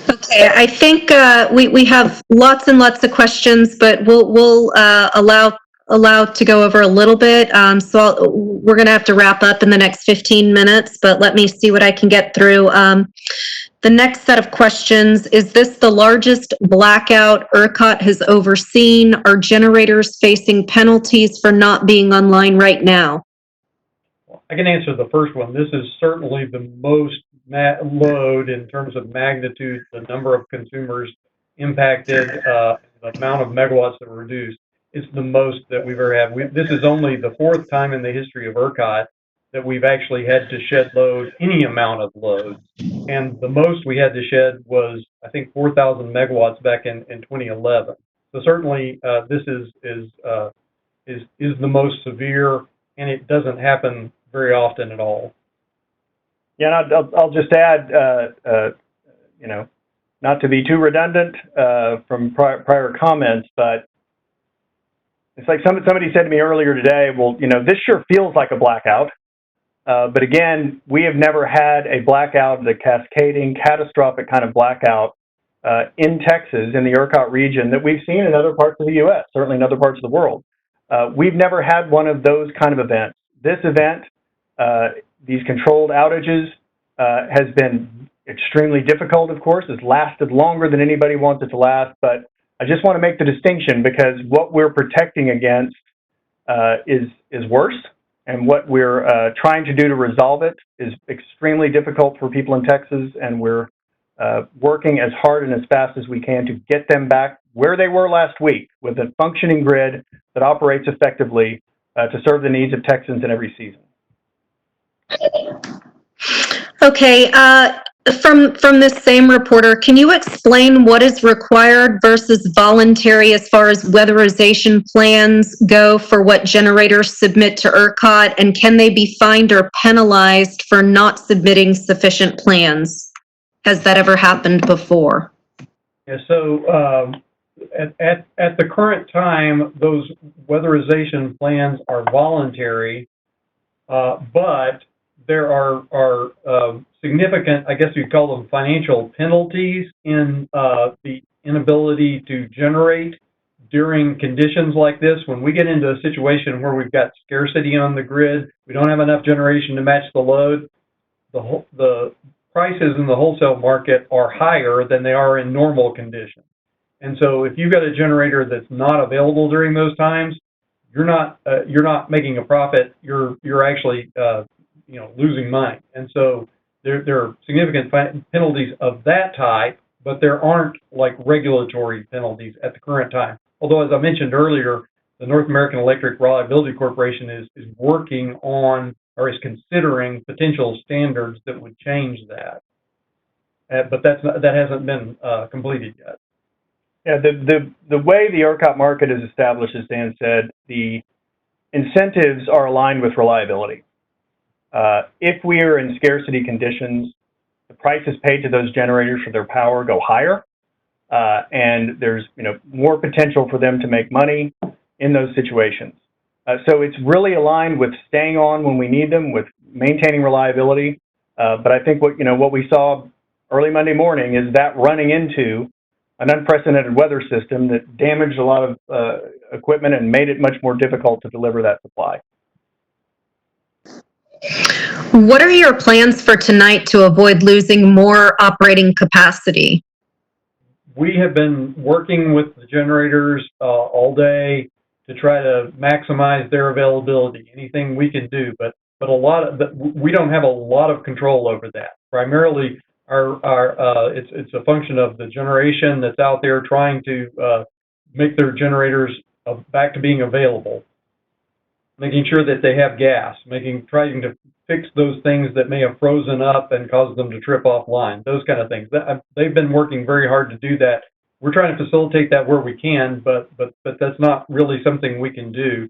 Okay, I think we have lots and lots of questions, but we'll allow to go over a little bit. So we're going to have to wrap up in the next 15 minutes, but let me see what I can get through. The next set of questions: is this the largest blackout ERCOT has overseen? Are generators facing penalties for not being online right now? I can answer the first one. This is certainly the most load in terms of magnitude, the number of consumers impacted, the amount of megawatts that were reduced. It's the most that we've ever had. This is only the fourth time in the history of ERCOT that we've actually had to shed load, any amount of load. And the most we had to shed was, I think, 4,000 megawatts back in 2011. So certainly this is the most severe, and it doesn't happen very often at all. Yeah, and I'll just add, not to be too redundant from prior comments, but it's like somebody said to me earlier today, well, this sure feels like a blackout. But again, we have never had a blackout, the cascading, catastrophic kind of blackout in Texas, in the ERCOT region, that we've seen in other parts of the U.S., certainly in other parts of the world. We've never had one of those kind of events. This event, these controlled outages, has been extremely difficult, of course. It's lasted longer than anybody wants it to last, but I just want to make the distinction, because what we're protecting against is worse, and what we're trying to do to resolve it is extremely difficult for people in Texas, and we're working as hard and as fast as we can to get them back where they were last week, with a functioning grid that operates effectively to serve the needs of Texans in every season. Okay, From this same reporter, can you explain what is required versus voluntary as far as weatherization plans go for what generators submit to ERCOT, and can they be fined or penalized for not submitting sufficient plans? Has that ever happened before? Yeah, so at the current time, those weatherization plans are voluntary, but there are significant, I guess you'd call them financial penalties in the inability to generate during conditions like this. When we get into a situation where we've got scarcity on the grid, we don't have enough generation to match the load, the prices in the wholesale market are higher than they are in normal conditions. And so if you've got a generator that's not available during those times, you're not making a profit. You're actually losing money. And so there are significant penalties of that type, but there aren't like regulatory penalties at the current time. Although, as I mentioned earlier, the North American Electric Reliability Corporation is working on or is considering potential standards that would change that. But that hasn't been completed yet. Yeah, the way the ERCOT market is established, as Dan said, the incentives are aligned with reliability. If we are in scarcity conditions, the prices paid to those generators for their power go higher, and there's more potential for them to make money in those situations. So it's really aligned with staying on when we need them, with maintaining reliability. But I think what we saw early Monday morning is that running into an unprecedented weather system that damaged a lot of equipment and made it much more difficult to deliver that supply. What are your plans for tonight to avoid losing more operating capacity? We have been working with the generators all day to try to maximize their availability. Anything we can do, but we don't have a lot of control over that. Primarily, it's a function of the generation that's out there trying to make their generators back to being available, making sure that they have gas, trying to fix those things that may have frozen up and caused them to trip offline, those kind of things. They've been working very hard to do that. We're trying to facilitate that where we can, but that's not really something we can do.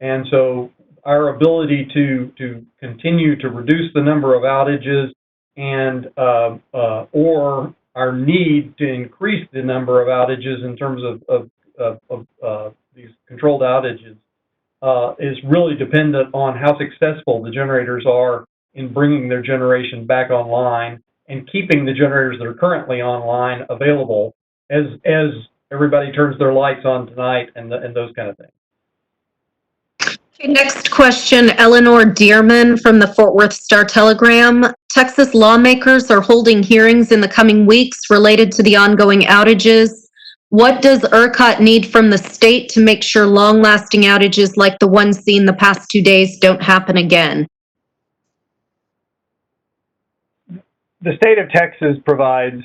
And so our ability to continue to reduce the number of outages and or our need to increase the number of outages in terms of these controlled outages is really dependent on how successful the generators are in bringing their generation back online and keeping the generators that are currently online available as everybody turns their lights on tonight and those kind of things. Okay, next question, Eleanor Dearman from the Fort Worth Star-Telegram. Texas lawmakers are holding hearings in the coming weeks related to the ongoing outages. What does ERCOT need from the state to make sure long-lasting outages like the ones seen the past 2 days don't happen again? The state of Texas provides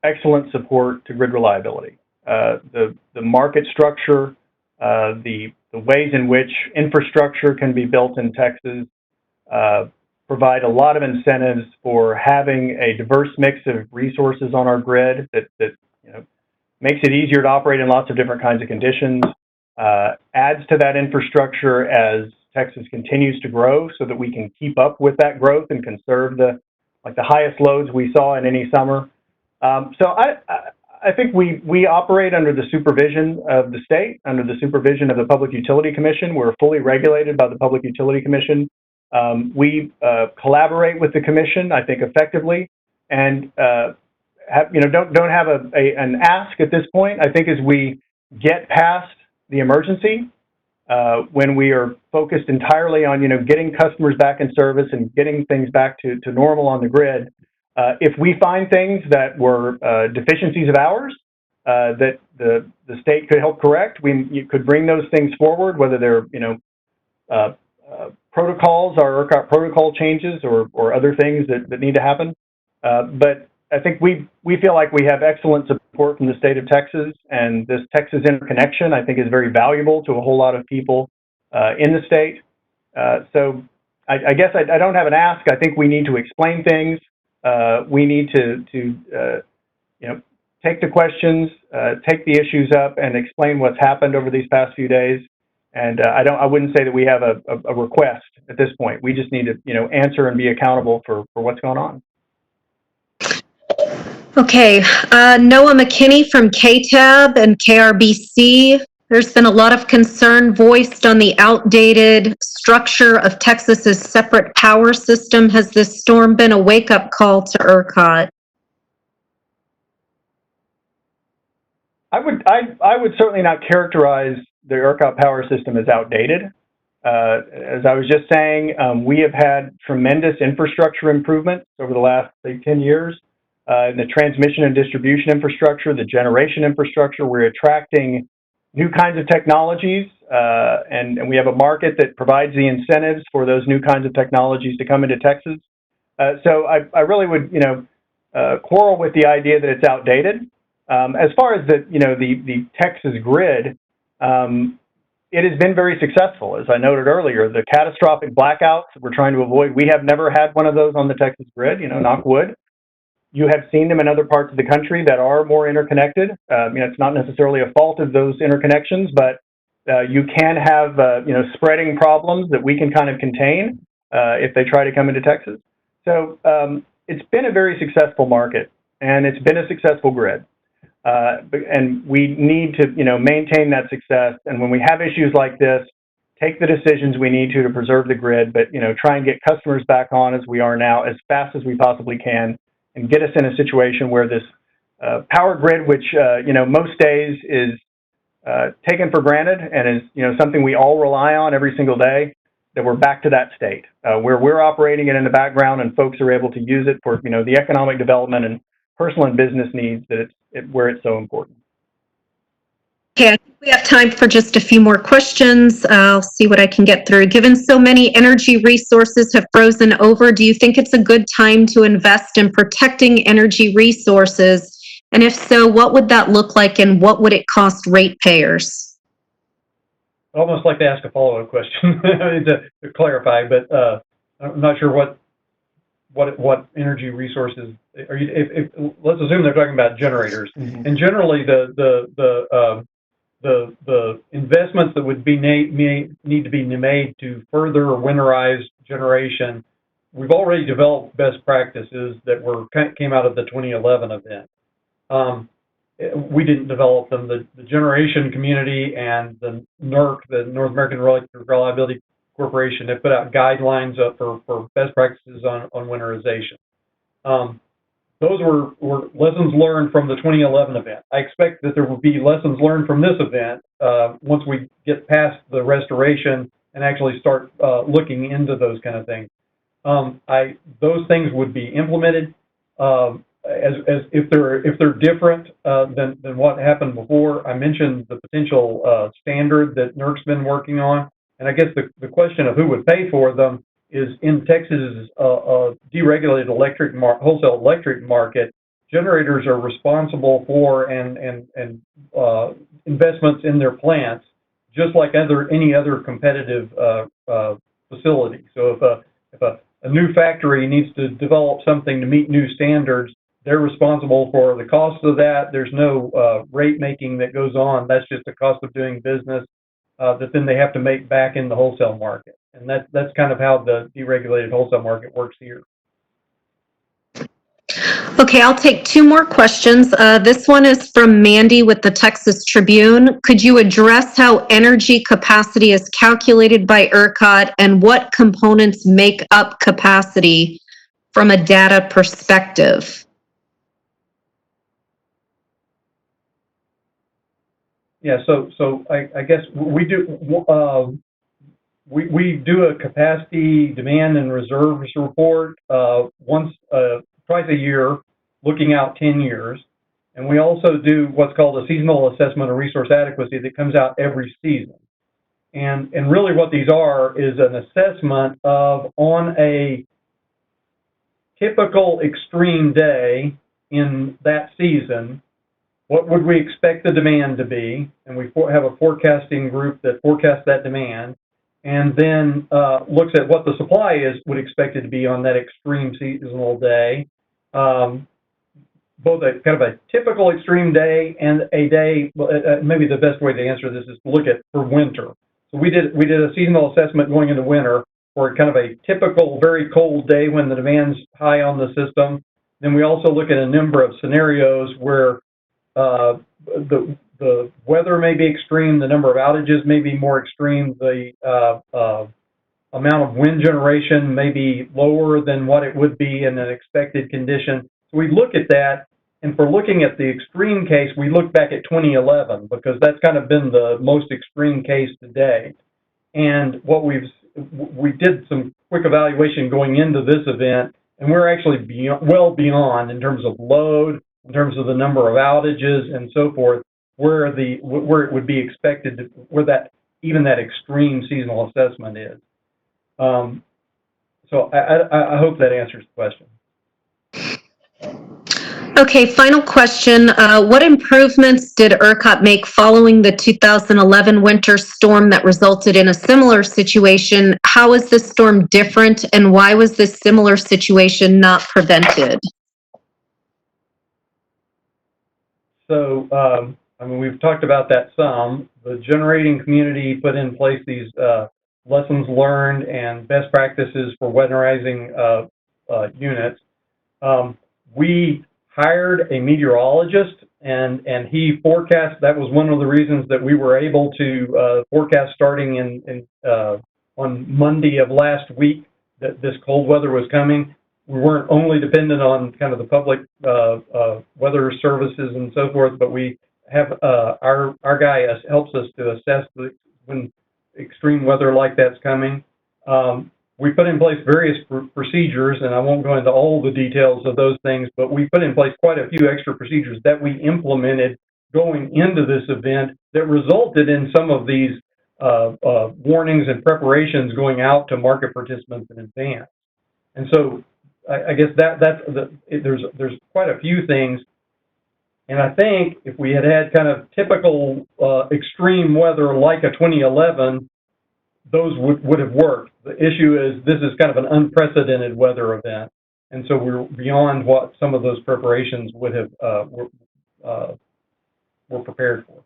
excellent support to grid reliability. The market structure, the ways in which infrastructure can be built in Texas provide a lot of incentives for having a diverse mix of resources on our grid that makes it easier to operate in lots of different kinds of conditions, adds to that infrastructure as Texas continues to grow so that we can keep up with that growth and conserve the highest loads we saw in any summer. So I think we operate under the supervision of the state, under the supervision of the Public Utility Commission. We're fully regulated by the Public Utility Commission. We collaborate with the commission, I think, effectively, and don't have an ask at this point. I think as we get past the emergency, when we are focused entirely on getting customers back in service and getting things back to normal on the grid, if we find things that were deficiencies of ours that the state could help correct, you could bring those things forward, whether they're protocols or ERCOT protocol changes or other things that need to happen. But I think we feel like we have excellent support from the state of Texas, and this Texas interconnection I think is very valuable to a whole lot of people in the state. So I guess I don't have an ask. I think we need to explain things. we need to take the questions, take the issues up, and explain what's happened over these past few days. And I wouldn't say that we have a request at this point. We just need to, answer and be accountable for what's going on. Okay, Noah McKinney from KTAB and KRBC. There's been a lot of concern voiced on the outdated structure of Texas's separate power system. Has this storm been a wake-up call to ERCOT? I would certainly not characterize the ERCOT power system as outdated. As I was just saying, we have had tremendous infrastructure improvements over the last, say, 10 years. In the transmission and distribution infrastructure, the generation infrastructure, we're attracting new kinds of technologies, and we have a market that provides the incentives for those new kinds of technologies to come into Texas. So I really would, quarrel with the idea that it's outdated. As far as the Texas grid, it has been very successful. As I noted earlier, the catastrophic blackouts we're trying to avoid, we have never had one of those on the Texas grid, knock wood. You have seen them in other parts of the country that are more interconnected. It's not necessarily a fault of those interconnections, but you can have, spreading problems that we can kind of contain if they try to come into Texas. So it's been a very successful market, and it's been a successful grid. And we need to, maintain that success. And when we have issues like this, take the decisions we need to preserve the grid, but, try and get customers back on as we are now as fast as we possibly can, and get us in a situation where this power grid, which, most days is taken for granted and is, something we all rely on every single day, that we're back to that state where we're operating it in the background and folks are able to use it for, the economic development and personal and business needs that where it's so important. Okay, I think we have time for just a few more questions. I'll see what I can get through. Given so many energy resources have frozen over, do you think it's a good time to invest in protecting energy resources? And if so, what would that look like and what would it cost ratepayers? I'd almost like to ask a follow-up question to clarify, but I'm not sure what energy resources are you? If let's assume they're talking about generators, and generally the investments that would be need to be made to further winterize generation, we've already developed best practices that came out of the 2011 event. We didn't develop them. The generation community and the NERC, the North American Electric Reliability Corporation, have put out guidelines for best practices on winterization. Those were lessons learned from the 2011 event. I expect that there will be lessons learned from this event once we get past the restoration and actually start looking into those kind of things. Those things would be implemented as if they're different than what happened before. I mentioned the potential standard that NERC's been working on, and I guess the question of who would pay for them is, in Texas's deregulated wholesale electric market, generators are responsible for and investments in their plants, just like any other competitive facility. So if a new factory needs to develop something to meet new standards, they're responsible for the cost of that. There's no rate making that goes on. That's just the cost of doing business that then they have to make back in the wholesale market. And that's kind of how the deregulated wholesale market works here. Okay, I'll take two more questions. This one is from Mandy with the Texas Tribune. Could you address how energy capacity is calculated by ERCOT and what components make up capacity from a data perspective? Yeah, so I guess we do we do a capacity, demand, and reserves report twice a year, looking out 10 years. And we also do what's called a seasonal assessment of resource adequacy that comes out every season. And really what these are is an assessment of, on a typical extreme day in that season, what would we expect the demand to be? And we have a forecasting group that forecasts that demand, and then looks at what the supply would expect it to be on that extreme seasonal day, both a kind of a typical extreme day and a day, maybe the best way to answer this is to look at for winter. So we did a seasonal assessment going into winter for kind of a typical very cold day when the demand's high on the system. Then we also look at a number of scenarios where the weather may be extreme, the number of outages may be more extreme, the amount of wind generation may be lower than what it would be in an expected condition. So we look at that, and for looking at the extreme case, we look back at 2011 because that's kind of been the most extreme case to date. And what we did some quick evaluation going into this event, and we're actually well beyond in terms of load, in terms of the number of outages and so forth, where it would be expected to, where that even that extreme seasonal assessment is. So I hope that answers the question. Okay, final question. What improvements did ERCOT make following the 2011 winter storm that resulted in a similar situation? How is this storm different, and why was this similar situation not prevented? So, I mean, we've talked about that some. The generating community put in place these lessons learned and best practices for weatherizing units. We hired a meteorologist, and he forecast. That was one of the reasons that we were able to forecast starting on Monday of last week that this cold weather was coming. We weren't only dependent on kind of the public weather services and so forth, but we have our guy helps us to assess when extreme weather like that's coming. We put in place various procedures, and I won't go into all the details of those things, but we put in place quite a few extra procedures that we implemented going into this event that resulted in some of these warnings and preparations going out to market participants in advance. And so I guess there's quite a few things. And I think if we had kind of typical extreme weather like a 2011, those would have worked. The issue is this is kind of an unprecedented weather event, and so we're beyond what some of those preparations would have were prepared for.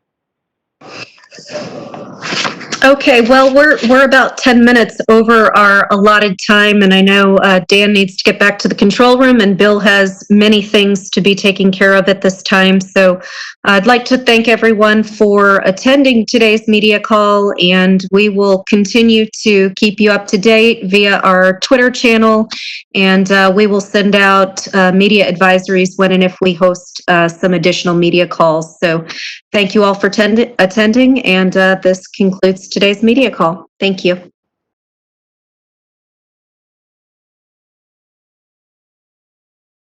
Okay, well, we're about 10 minutes over our allotted time, and I know Dan needs to get back to the control room, and Bill has many things to be taking care of at this time. So I'd like to thank everyone for attending today's media call, and we will continue to keep you up to date via our Twitter channel, and we will send out media advisories when and if we host some additional media calls. So thank you all for attending, and this concludes today's media call. Thank you.